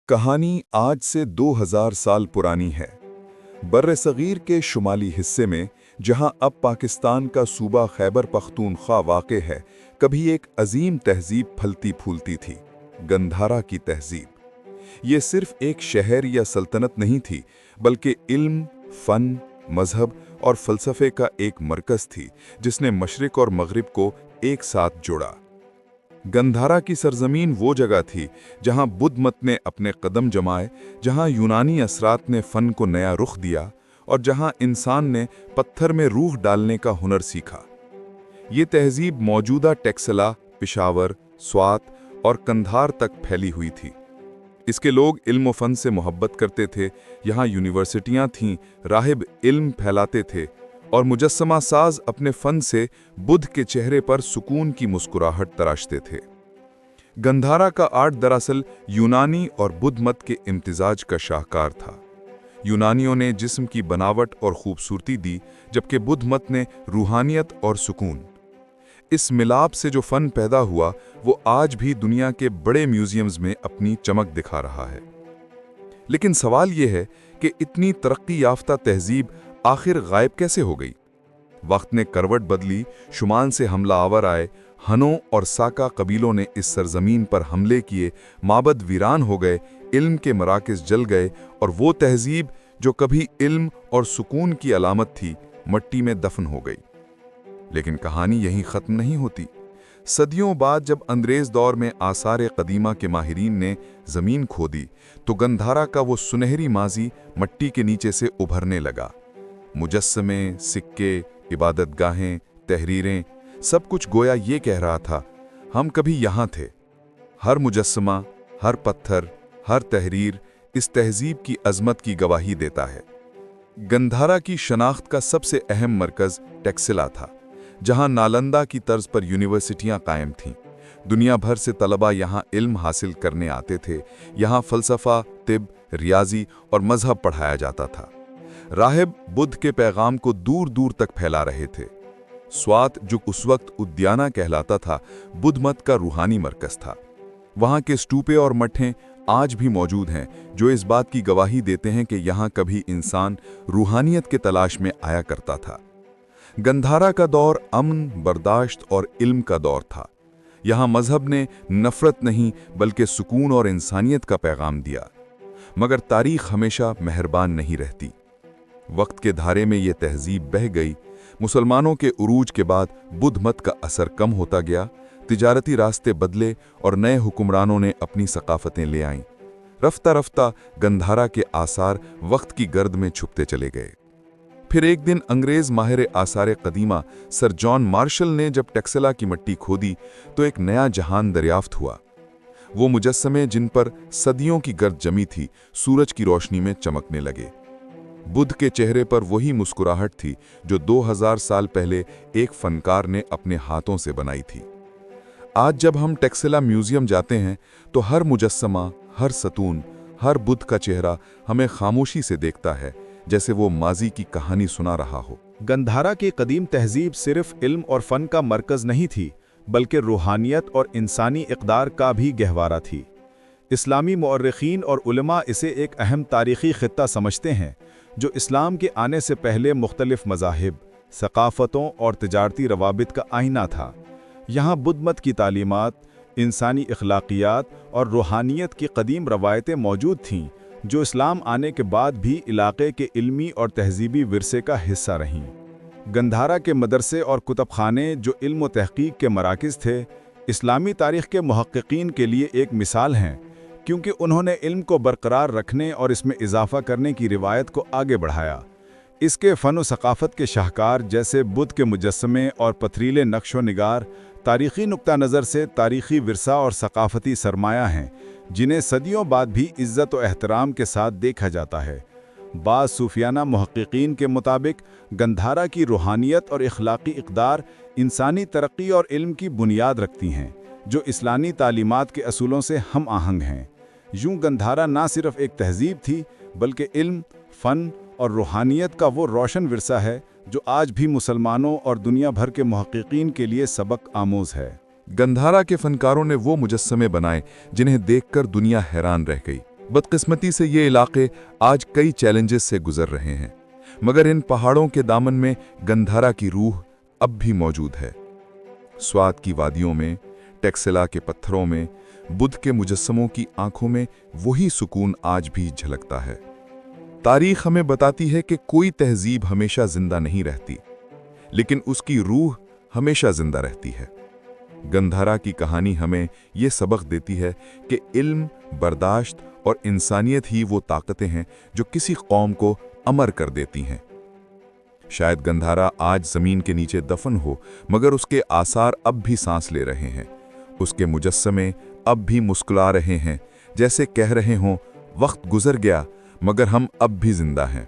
कहानी आज से 2000 साल पुरानी है। बर्र सगीर के शुमाली हिस्से में, जहां अब पाकिस्तान का सूबा खैबर पख्तूनख्वा वाक़े है, कभी एक अजीम तहजीब फलती फूलती थी, गंधारा की तहजीब। ये सिर्फ एक शहर या सल्तनत नहीं थी, बल्कि इल्म, फ़न, मजहब और फ़लसफ़े का एक मरकज़ थी, जिसने मशरिक़ और मग़रिब को एक साथ जोड़ा। गंधारा की सरजमीन वो जगह थी जहां बुद्ध मत ने अपने कदम जमाए, जहां यूनानी असरात ने फ़न को नया रुख दिया और जहां इंसान ने पत्थर में रूह डालने का हुनर सीखा। ये तहजीब मौजूदा टेक्सला, पिशावर, स्वात और कंधार तक फैली हुई थी। इसके लोग इल्म व फ़न से मोहब्बत करते थे। यहाँ यूनिवर्सिटियाँ थीं, राहिब इल्म फैलाते थे और मुजस्समा साज अपने फ़न से बुद्ध के चेहरे पर सुकून की मुस्कुराहट तराशते थे। गंधारा का आर्ट दरअसल यूनानी और बुद्ध मत के इम्तिजाज का शाहकार था। यूनानियों ने जिस्म की बनावट और खूबसूरती दी, जबकि बुद्ध मत ने रूहानियत और सुकून। इस मिलाप से जो फ़न पैदा हुआ, वो आज भी दुनिया के बड़े म्यूज़ियम्स में अपनी चमक दिखा रहा है। लेकिन सवाल ये है कि इतनी तरक्की याफ्ता तहजीब आखिर गायब कैसे हो गई? वक्त ने करवट बदली, शुमान से हमला आवर आए, हनों और साका कबीलों ने इस सरजमीन पर हमले किए, माबद वीरान हो गए, इल्म के मराकिज़ जल गए और वो तहजीब जो कभी इल्म और सुकून की अलामत थी, मट्टी में दफन हो गई। लेकिन कहानी यहीं ख़त्म नहीं होती। सदियों बाद जब अंग्रेज़ दौर में आसार कदीमा के माहिरीन ने ज़मीन खोदी, तो गंधारा का वो सुनहरी माजी मट्टी के नीचे से उभरने लगा। मुजस्समे, सिक्के, इबादतगाहें, तहरीरें, सब कुछ गोया ये कह रहा था, हम कभी यहाँ थे। हर मुजस्समा, हर पत्थर, हर तहरीर इस तहजीब की अज़मत की गवाही देता है। गंधारा की शनाख्त का सबसे अहम मरकज़ टेक्सिला था, जहाँ नालंदा की तर्ज पर यूनिवर्सिटियाँ कायम थीं। दुनिया भर से तलबा यहाँ इल्म हासिल करने आते थे। यहाँ फ़लसफ़ा, तिब, रियाजी और मज़हब पढ़ाया जाता था। राहिब बुद्ध के पैगाम को दूर दूर तक फैला रहे थे। स्वात, जो उस वक्त उद्याना कहलाता था, बुद्ध मत का रूहानी मरकज़ था। वहाँ के स्टूपे और मठें आज भी मौजूद हैं, जो इस बात की गवाही देते हैं कि यहाँ कभी इंसान रूहानियत के तलाश में आया करता था। गंधारा का दौर अमन, बर्दाश्त और इल्म का दौर था। यहाँ मजहब ने नफ़रत नहीं बल्कि सुकून और इंसानियत का पैगाम दिया। मगर तारीख़ हमेशा मेहरबान नहीं रहती। वक्त के धारे में ये तहजीब बह गई। मुसलमानों के उरूज के बाद बुद्ध मत का असर कम होता गया, तिजारती रास्ते बदले और नए हुक्मरानों ने अपनी सकाफतें ले आईं। रफ्ता रफ्ता गंधारा के आसार वक्त की गर्द में छुपते चले गए। फिर एक दिन अंग्रेज़ माहिर आसार कदीमा सर जॉन मार्शल ने जब टेक्सला की मिट्टी खोदी, तो एक नया जहान दरियाफ्त हुआ। वो मुजस्समे जिन पर सदियों की गर्द जमी थी, सूरज की रोशनी में चमकने लगे। बुद्ध के चेहरे पर वही मुस्कुराहट थी जो 2000 साल पहले एक फनकार ने अपने हाथों से बनाई थी। आज जब हम टेक्सिला म्यूजियम जाते हैं, तो हर मुजस्समा, हर सतून, हर बुद्ध का चेहरा हमें खामोशी से देखता है, जैसे वो माजी की कहानी सुना रहा हो। गंधारा की कदीम तहजीब सिर्फ इल्म और फ़न का मरकज़ नहीं थी, बल्कि रूहानियत और इंसानी इक़दार का भी गहवारा थी। इस्लामी मुअर्रिखीन और उलमा इसे एक अहम तारीख़ी ख़ित्ता समझते हैं, जो इस्लाम के आने से पहले मुख्तलिफ मज़ाहिब, सक़ाफ़तों और तिजारती रवाबित का आईना था। यहाँ बुद्ध मत की तालीमात, इंसानी अखलाक़ियात और रूहानियत की कदीम रवायतें मौजूद थीं, जो इस्लाम आने के बाद भी इलाक़े के इल्मी और तहज़ीबी विरसे का हिस्सा रहीं। गंधारा के मदरसे और कुतुबखाने, जो इल्म व तहक़ीक़ के मराकिज़ थे, इस्लामी तारीख़ के मुहक्किकीन के लिए एक मिसाल हैं, क्योंकि उन्होंने इल्म को बरकरार रखने और इसमें इजाफ़ा करने की रिवायत को आगे बढ़ाया। इसके फ़न व सक़ाफ़त के शाहकार जैसे बुद्ध के मुजस्समे और पथरीले नक्श व निगार तारीख़ी नुक्ता नज़र से तारीख़ी विरसा और सक़ाफ़ती सरमाया हैं, जिन्हें सदियों बाद भी इज़्ज़त व एहतराम के साथ देखा जाता है। बाज़ सूफियाना मुहक्किकीन के मुताबिक गंधारा की रूहानियत और इख़लाक़ी इक़दार इंसानी तरक्की और इल्म की बुनियाद रखती हैं, जो इस्लामी तालीमात के असूलों से हम आहंग हैं। यूं गंधारा ना सिर्फ एक तहजीब थी, बल्कि इल्म, फ़न और रूहानियत का वो रोशन विरसा है जो आज भी मुसलमानों और दुनिया भर के मुहक्किकीन के लिए सबक आमोज़ है। गंधारा के फनकारों ने वो मुजस्समे बनाए जिन्हें देखकर दुनिया हैरान रह गई। बदकिस्मती से ये इलाके आज कई चैलेंजेस से गुजर रहे हैं, मगर इन पहाड़ों के दामन में गंधारा की रूह अब भी मौजूद है। स्वात की वादियों में, टेक्सिला के पत्थरों में, बुद्ध के मुजस्समों की आंखों में वही सुकून आज भी झलकता है। तारीख हमें बताती है कि कोई तहजीब हमेशा जिंदा नहीं रहती, लेकिन उसकी रूह हमेशा जिंदा रहती है। गंधारा की कहानी हमें ये सबक देती है कि इल्म, बर्दाश्त और इंसानियत ही वो ताकतें हैं जो किसी कौम को अमर कर देती हैं। शायद गंधारा आज जमीन के नीचे दफन हो, मगर उसके आसार अब भी सांस ले रहे हैं। उसके मुजस्समे अब भी मुस्कुरा रहे हैं, जैसे कह रहे हों, वक्त गुजर गया मगर हम अब भी जिंदा हैं।